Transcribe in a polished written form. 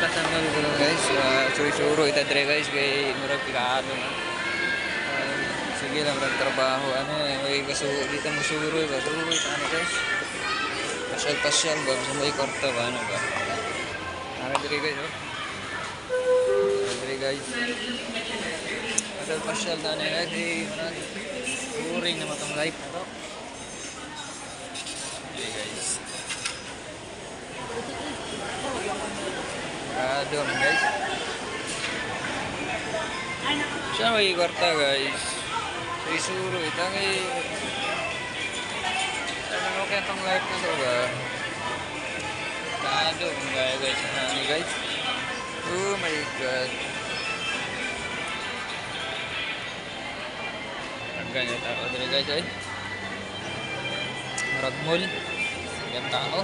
Plaza Mall guys. Suri-suro ita dire guys kay murag pikaado na. Sige lang lang trabaho ano may kaso dito mo suroy ba suroy ano guys. Pasyal ba sa may kwarta ba ano ba. Ano dire guys oh. Ano dire guys. Pasyal na ano guys murag suring na matang life na to. Okay guys. Doon guys. Siya may kwarta guys. Isuro itang ano kaya itong life na to ba? Doon guys. Ano guys? Oh my god. Ang ganyan tao dito guys ay. Marag mall. Yan tao.